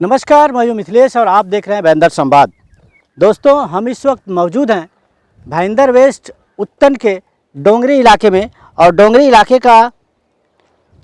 नमस्कार, मैं हूं मिथिलेश और आप देख रहे हैं भाईंदर संवाद। दोस्तों, हम इस वक्त मौजूद हैं भाईंदर वेस्ट उत्तन के डोंगरी इलाके में और डोंगरी इलाके का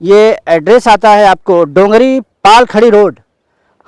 ये एड्रेस आता है आपको डोंगरी पालखड़ी रोड।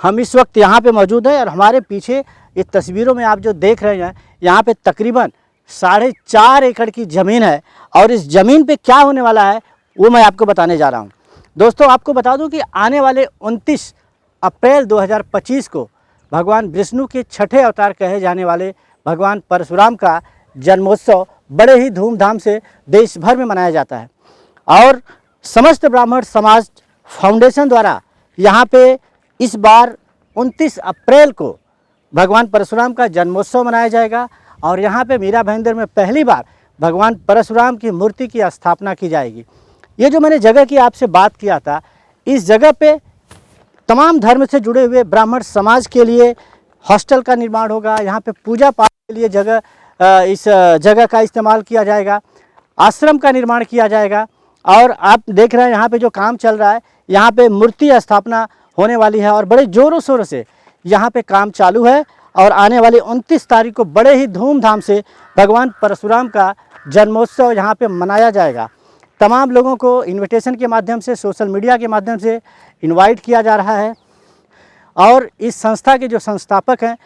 हम इस वक्त यहाँ पे मौजूद हैं और हमारे पीछे इस तस्वीरों में आप जो देख रहे हैं यहाँ पे तकरीबन 4.5 एकड़ की ज़मीन है और इस ज़मीन पे क्या होने वाला है वो मैं आपको बताने जा रहा हूँ। दोस्तों, आपको बता दूँ कि आने वाले 29 अप्रैल 2025 को भगवान विष्णु के छठे अवतार कहे जाने वाले भगवान परशुराम का जन्मोत्सव बड़े ही धूमधाम से देश भर में मनाया जाता है और समस्त ब्राह्मण समाज फाउंडेशन द्वारा यहाँ पे इस बार 29 अप्रैल को भगवान परशुराम का जन्मोत्सव मनाया जाएगा और यहाँ पे मीरा भाईंदर में पहली बार भगवान परशुराम की मूर्ति की स्थापना की जाएगी। ये जो मैंने जगह की आपसे बात किया था, इस जगह पे तमाम धर्म से जुड़े हुए ब्राह्मण समाज के लिए हॉस्टल का निर्माण होगा। यहाँ पे पूजा पाठ के लिए इस जगह का इस्तेमाल किया जाएगा, आश्रम का निर्माण किया जाएगा और आप देख रहे हैं यहाँ पे जो काम चल रहा है, यहाँ पे मूर्ति स्थापना होने वाली है और बड़े ज़ोरों शोरों से यहाँ पे काम चालू है और आने वाली 29 तारीख को बड़े ही धूमधाम से भगवान परशुराम का जन्मोत्सव यहाँ पे मनाया जाएगा। तमाम लोगों को इनविटेशन के माध्यम से, सोशल मीडिया के माध्यम से इनवाइट किया जा रहा है और इस संस्था के जो संस्थापक हैं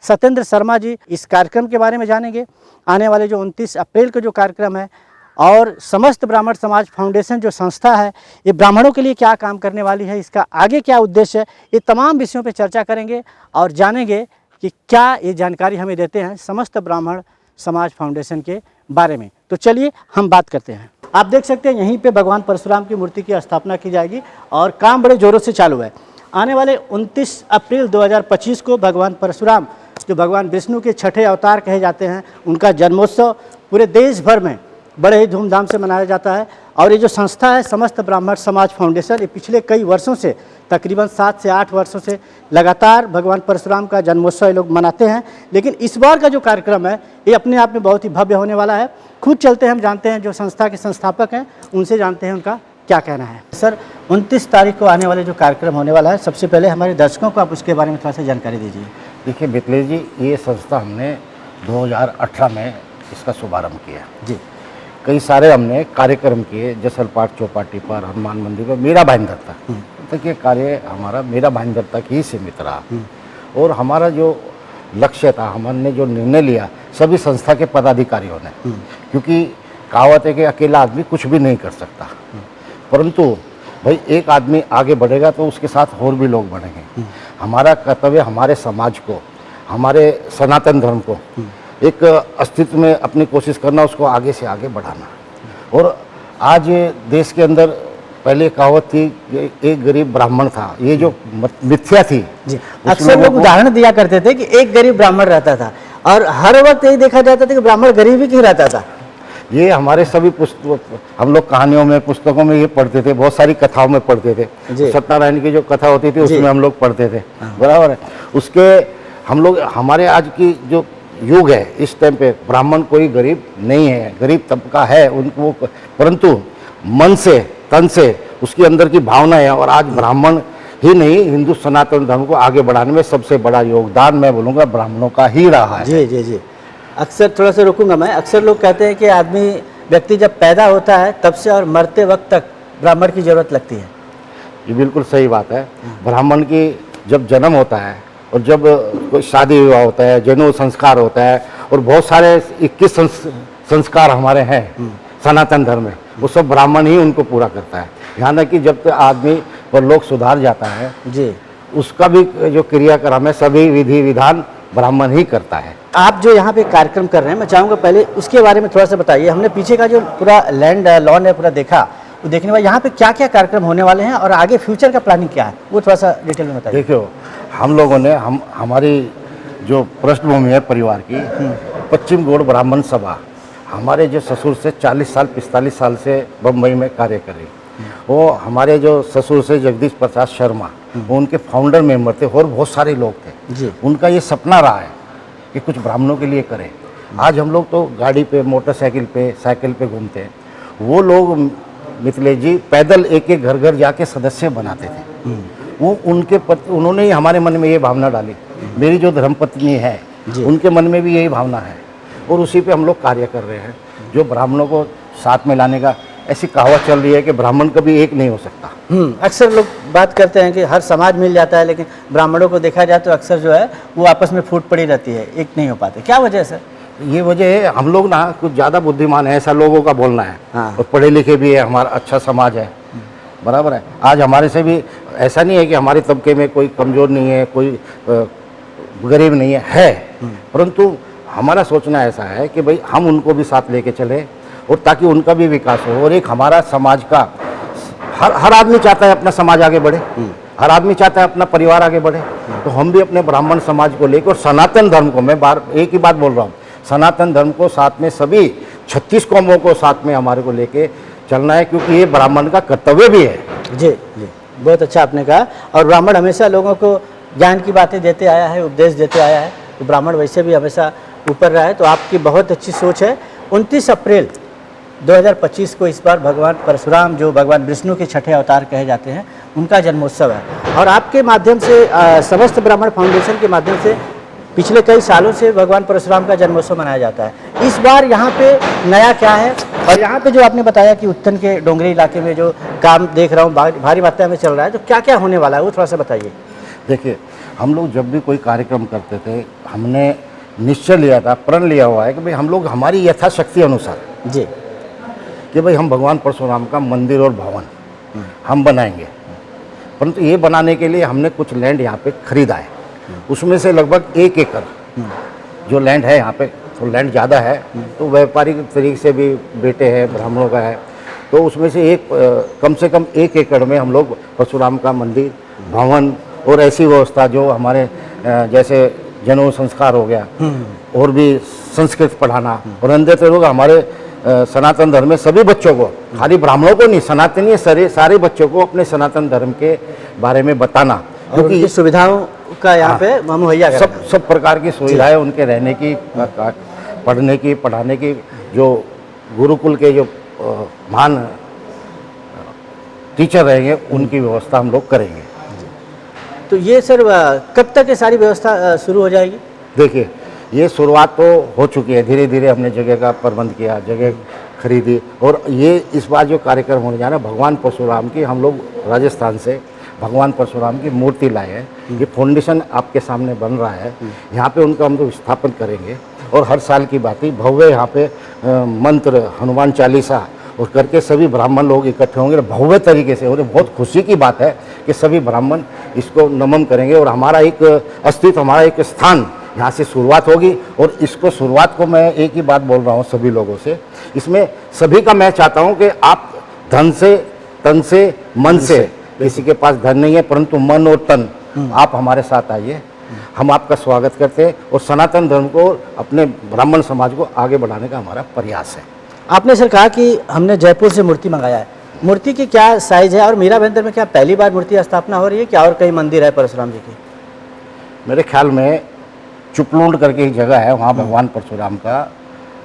सत्येंद्र शर्मा जी, इस कार्यक्रम के बारे में जानेंगे। आने वाले जो 29 अप्रैल को जो कार्यक्रम है और समस्त ब्राह्मण समाज फाउंडेशन जो संस्था है, ये ब्राह्मणों के लिए क्या काम करने वाली है, इसका आगे क्या उद्देश्य है, ये तमाम विषयों पर चर्चा करेंगे और जानेंगे कि क्या ये जानकारी हमें देते हैं समस्त ब्राह्मण समाज फाउंडेशन के बारे में। तो चलिए हम बात करते हैं। आप देख सकते हैं यहीं पे भगवान परशुराम की मूर्ति की स्थापना की जाएगी और काम बड़े ज़ोरों से चालू है। आने वाले 29 अप्रैल 2025 को भगवान परशुराम, जो भगवान विष्णु के छठे अवतार कहे जाते हैं, उनका जन्मोत्सव पूरे देश भर में बड़े ही धूमधाम से मनाया जाता है और ये जो संस्था है समस्त ब्राह्मण समाज फाउंडेशन, ये पिछले कई वर्षों से, तकरीबन 7 से 8 वर्षों से लगातार भगवान परशुराम का जन्मोत्सव ये लोग मनाते हैं। लेकिन इस बार का जो कार्यक्रम है ये अपने आप में बहुत ही भव्य होने वाला है। खुद चलते हैं, हम जानते हैं जो संस्था के संस्थापक हैं, उनसे जानते हैं उनका क्या कहना है। सर, 29 तारीख को आने वाले जो कार्यक्रम होने वाला है, सबसे पहले हमारे दर्शकों को आप उसके बारे में थोड़ा सा जानकारी दीजिए। देखिए मिथिलेश जी, ये संस्था हमने 2018 में इसका शुभारंभ किया जी। कई सारे हमने कार्यक्रम किए, जसलपाट चौपाटी पर, हनुमान मंदिर पर, मीरा भाईंदर तक ये कार्य हमारा मीरा भाईंदर तक ही सीमित रहा और हमारा जो लक्ष्य था, हमने जो निर्णय लिया सभी संस्था के पदाधिकारियों ने, क्योंकि कहावत है कि अकेला आदमी कुछ भी नहीं कर सकता, परंतु भाई एक आदमी आगे बढ़ेगा तो उसके साथ और भी लोग बढ़ेंगे। हमारा कर्तव्य हमारे समाज को, हमारे सनातन धर्म को एक अस्तित्व में अपनी कोशिश करना, उसको आगे से आगे बढ़ाना। और आज देश के अंदर पहले कहावत थी कि एक गरीब ब्राह्मण था, ये जो मिथ्या थी जी। अक्सर लोग उदाहरण दिया करते थे कि एक गरीब ब्राह्मण रहता था और हर वक्त यही देखा जाता था कि ब्राह्मण गरीब ही क्यों रहता था। ये हमारे सभी पुस्तक, हम लोग कहानियों में, पुस्तकों में ये पढ़ते थे, बहुत सारी कथाओं में पढ़ते थे। सत्यनारायण की जो कथा होती थी उसमें हम लोग पढ़ते थे, बराबर है। उसके हम लोग, हमारे आज की जो युग है इस टाइम पे, ब्राह्मण कोई गरीब नहीं है, गरीब तबका है उनको, परंतु मन से, तन से उसके अंदर की भावना है। और आज ब्राह्मण ही नहीं, हिंदू सनातन धर्म को आगे बढ़ाने में सबसे बड़ा योगदान मैं बोलूँगा ब्राह्मणों का ही रहा है। जी जी जी। अक्सर थोड़ा सा रुकूंगा मैं, अक्सर लोग कहते हैं कि आदमी, व्यक्ति जब पैदा होता है तब से और मरते वक्त तक ब्राह्मण की ज़रूरत लगती है। ये बिल्कुल सही बात है। ब्राह्मण की जब जन्म होता है और जब कोई शादी विवाह होता है, जनेऊ संस्कार होता है और बहुत सारे 21 संस्कार हमारे हैं सनातन धर्म में, वो सब ब्राह्मण ही उनको पूरा करता है। यहाँ तक कि जब तक आदमी और लोग सुधार जाता है जी, उसका भी जो क्रियाक्रम है सभी विधि विधान ब्राह्मण ही करता है। आप जो यहाँ पे कार्यक्रम कर रहे हैं, मैं चाहूँगा पहले उसके बारे में थोड़ा सा बताइए। हमने पीछे का जो पूरा लैंड लॉन है पूरा देखा, वो देखने में यहाँ पे क्या क्या कार्यक्रम होने वाले हैं और आगे फ्यूचर का प्लानिंग क्या है, वो थोड़ा सा डिटेल में बताइए। देखियो, हम लोगों ने हमारी जो पृष्ठभूमि है परिवार की, पश्चिम गौड़ ब्राह्मण सभा, हमारे जो ससुर से 40 साल 45 साल से बम्बई में कार्य कर रही, वो हमारे जो ससुर से जगदीश प्रसाद शर्मा, वो उनके फाउंडर मेंबर थे और बहुत सारे लोग थे जी। उनका ये सपना रहा है कि कुछ ब्राह्मणों के लिए करें। आज हम लोग तो गाड़ी पे, मोटरसाइकिल पे, साइकिल पे घूमते हैं, वो लोग मिथिलेश जी पैदल एक एक घर घर जाके सदस्य बनाते थे वो उनके उन्होंने ही हमारे मन में ये भावना डाली। मेरी जो धर्मपत्नी है उनके मन में भी यही भावना है और उसी पे हम लोग कार्य कर रहे हैं। जो ब्राह्मणों को साथ में लाने का, ऐसी कहावत चल रही है कि ब्राह्मण कभी एक नहीं हो सकता। अक्सर लोग बात करते हैं कि हर समाज मिल जाता है, लेकिन ब्राह्मणों को देखा जाए तो अक्सर जो है वो आपस में फूट पड़ी रहती है, एक नहीं हो पाते। क्या वजह है सर? ये वजह है, हम लोग ना कुछ ज़्यादा बुद्धिमान है ऐसा लोगों का बोलना है। हाँ। और पढ़े लिखे भी है, हमारा अच्छा समाज है, बराबर है। आज हमारे से भी ऐसा नहीं है कि हमारे तबके में कोई कमज़ोर नहीं है, कोई गरीब नहीं है, परंतु हमारा सोचना ऐसा है कि भाई हम उनको भी साथ लेके चले और ताकि उनका भी विकास हो। और एक हमारा समाज का हर आदमी चाहता है अपना समाज आगे बढ़े, हर आदमी चाहता है अपना परिवार आगे बढ़े। तो हम भी अपने ब्राह्मण समाज को लेकर और सनातन धर्म को, मैं बार एक ही बात बोल रहा हूँ, सनातन धर्म को साथ में सभी 36 कौमों को साथ में हमारे को लेके चलना है, क्योंकि ये ब्राह्मण का कर्तव्य भी है। जी जी, बहुत अच्छा आपने कहा। और ब्राह्मण हमेशा लोगों को ज्ञान की बातें देते आया है, उपदेश देते आया है, तो ब्राह्मण वैसे भी हमेशा ऊपर रहा है। तो आपकी बहुत अच्छी सोच है। 29 अप्रैल 2025 को इस बार भगवान परशुराम, जो भगवान विष्णु के छठे अवतार कहे जाते हैं, उनका जन्मोत्सव है। और आपके माध्यम से समस्त ब्राह्मण फाउंडेशन के माध्यम से पिछले कई सालों से भगवान परशुराम का जन्मोत्सव मनाया जाता है। इस बार यहाँ पे नया क्या है? और यहाँ पे जो आपने बताया कि उत्तन के डोंगरी इलाके में जो काम देख रहा हूँ भारी मात्रा में चल रहा है, तो क्या क्या होने वाला है वो थोड़ा सा बताइए। देखिए, हम लोग जब भी कोई कार्यक्रम करते थे, हमने निश्चय लिया था, प्रण लिया हुआ है कि भाई हम लोग हमारी यथाशक्ति अनुसार जी, कि भाई हम भगवान परशुराम का मंदिर और भवन हम बनाएंगे। परंतु ये बनाने के लिए हमने कुछ लैंड यहाँ पे खरीदा है, उसमें से लगभग 1 एकड़ जो लैंड है यहाँ पे, तो लैंड ज़्यादा है, तो व्यापारिक तरीके से भी बेटे हैं, ब्राह्मणों का है, तो उसमें से कम से कम 1 एकड़ में हम लोग परशुराम का मंदिर, भवन और ऐसी व्यवस्था जो हमारे जैसे जनेऊ संस्कार हो गया और भी संस्कृत पढ़ाना और अन्य लोग हमारे सनातन धर्म में सभी बच्चों को, खाली ब्राह्मणों को नहीं, सनातनी सारे बच्चों को अपने सनातन धर्म के बारे में बताना, क्योंकि सुविधाओं का यहाँ पे मुहैया सब प्रकार की सुविधाएं, उनके रहने की, पढ़ने की, पढ़ाने की, जो गुरुकुल के जो महान टीचर रहेंगे उनकी व्यवस्था हम लोग करेंगे। तो ये सर कब तक ये सारी व्यवस्था शुरू हो जाएगी? देखिए, ये शुरुआत तो हो चुकी है, धीरे धीरे हमने जगह का प्रबंध किया, जगह खरीदी, और ये इस बार जो कार्यक्रम होने जा रहा है भगवान परशुराम की, हम लोग राजस्थान से भगवान परशुराम की मूर्ति लाए हैं। ये फाउंडेशन आपके सामने बन रहा है, यहाँ पे उनका हम लोग स्थापन करेंगे। और हर साल की बात ही भव्य यहाँ पे मंत्र, हनुमान चालीसा और करके सभी ब्राह्मण लोग इकट्ठे होंगे भव्य तरीके से। और बहुत खुशी की बात है कि सभी ब्राह्मण इसको नमन करेंगे और हमारा एक अस्तित्व, हमारा एक स्थान यहाँ से शुरुआत होगी। और इसको शुरुआत को मैं एक ही बात बोल रहा हूँ सभी लोगों से, इसमें सभी का मैं चाहता हूँ कि आप धन से, तन से, मन से, किसी के पास धन नहीं है परंतु मन और तन, आप हमारे साथ आइए, हम आपका स्वागत करते हैं। और सनातन धर्म को, अपने ब्राह्मण समाज को आगे बढ़ाने का हमारा प्रयास है। आपने सर कहा कि हमने जयपुर से मूर्ति मंगाया है, मूर्ति की क्या साइज है? और मीरा भाईंदर में क्या पहली बार मूर्ति स्थापना हो रही है, क्या और कई मंदिर है परशुराम जी की? मेरे ख्याल में चुपलूंड करके एक जगह है, वहाँ भगवान परशुराम का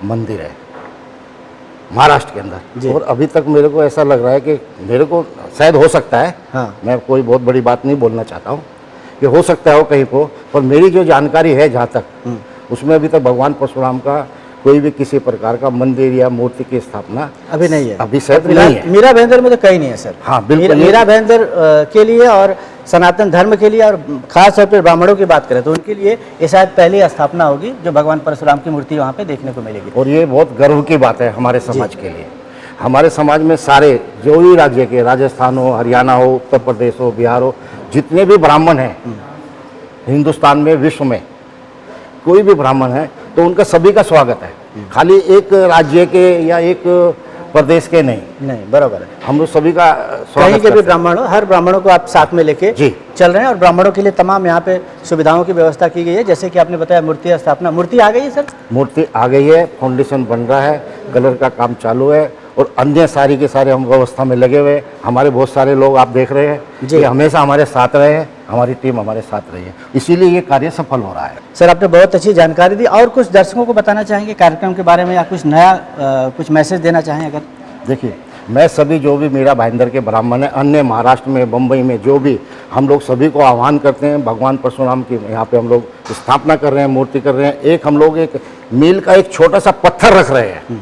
मंदिर है महाराष्ट्र के अंदर। और अभी तक मेरे को ऐसा लग रहा है कि मेरे को शायद हो सकता है, मैं कोई बहुत बड़ी बात नहीं बोलना चाहता हूँ कि हो सकता है हो कहीं को, पर मेरी जो जानकारी है जहाँ तक, उसमें अभी तक भगवान परशुराम का कोई भी किसी प्रकार का मंदिर या मूर्ति की स्थापना अभी नहीं है, अभी शायद नहीं है। मीरा भाईंदर में तो कहीं नहीं है सर। हाँ बिल्कुल, मीरा भाईंदर के लिए और सनातन धर्म के लिए, और खास तौर पर ब्राह्मणों की बात करें तो उनके लिए ये शायद पहली स्थापना होगी जो भगवान परशुराम की मूर्ति वहाँ पे देखने को मिलेगी। और ये बहुत गर्व की बात है हमारे समाज के लिए। हमारे समाज में सारे जो भी राज्य के, राजस्थान हो, हरियाणा हो, उत्तर प्रदेश हो, बिहार हो, जितने भी ब्राह्मण हैं हिंदुस्तान में, विश्व में कोई भी ब्राह्मण है तो उनका सभी का स्वागत है, खाली एक राज्य के या एक प्रदेश के नहीं, बराबर है। हम लोग सभी का स्वागत कहीं के भी ब्राह्मण हो, हर ब्राह्मणों को आप साथ में लेके चल रहे हैं। और ब्राह्मणों के लिए तमाम यहाँ पे सुविधाओं की व्यवस्था की गई है, जैसे कि आपने बताया मूर्ति स्थापना, मूर्ति आ गई है सर? मूर्ति आ गई है, फाउंडेशन बन रहा है, कलर का काम चालू है और अन्य सारी के सारे हम व्यवस्था में लगे हुए। हमारे बहुत सारे लोग आप देख रहे हैं कि हमेशा हमारे साथ रहे हैं, हमारी टीम हमारे साथ रही है, इसीलिए ये कार्य सफल हो रहा है। सर आपने बहुत अच्छी जानकारी दी। और कुछ दर्शकों को बताना चाहेंगे कार्यक्रम के बारे में, या कुछ नया कुछ मैसेज देना चाहें अगर? देखिए, मैं सभी जो भी मीरा भाईंदर के ब्राह्मण हैं, अन्य महाराष्ट्र में, बम्बई में जो भी हम लोग सभी को आह्वान करते हैं, भगवान परशुराम की यहाँ पे हम लोग स्थापना कर रहे हैं, मूर्ति कर रहे हैं। हम लोग एक मील का एक छोटा सा पत्थर रख रहे हैं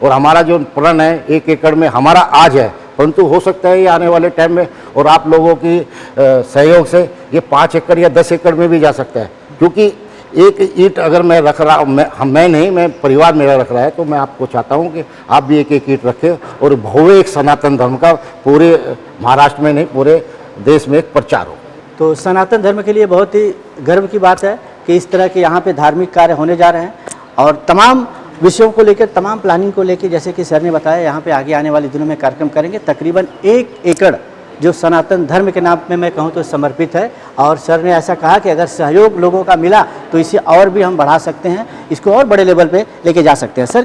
और हमारा जो प्रण है 1 एकड़ में हमारा आज है, परंतु हो सकता है ये आने वाले टाइम में और आप लोगों की सहयोग से ये 5 एकड़ या 10 एकड़ में भी जा सकता है। क्योंकि एक ईंट अगर मैं रख रहा हूँ, मैं परिवार मेरा रख रहा है, तो मैं आपको चाहता हूँ कि आप भी एक ईंट रखें और भव्य एक सनातन धर्म का पूरे महाराष्ट्र में नहीं पूरे देश में एक प्रचार हो। तो सनातन धर्म के लिए बहुत ही गर्व की बात है कि इस तरह के यहाँ पे धार्मिक कार्य होने जा रहे हैं और तमाम विषयों को लेकर, तमाम प्लानिंग को लेकर, जैसे कि सर ने बताया, यहाँ पे आगे आने वाले दिनों में कार्यक्रम करेंगे। तकरीबन 1 एकड़ जो सनातन धर्म के नाम में मैं कहूँ तो समर्पित है और सर ने ऐसा कहा कि अगर सहयोग लोगों का मिला तो इसे और भी हम बढ़ा सकते हैं, इसको और बड़े लेवल पे लेके जा सकते हैं। सर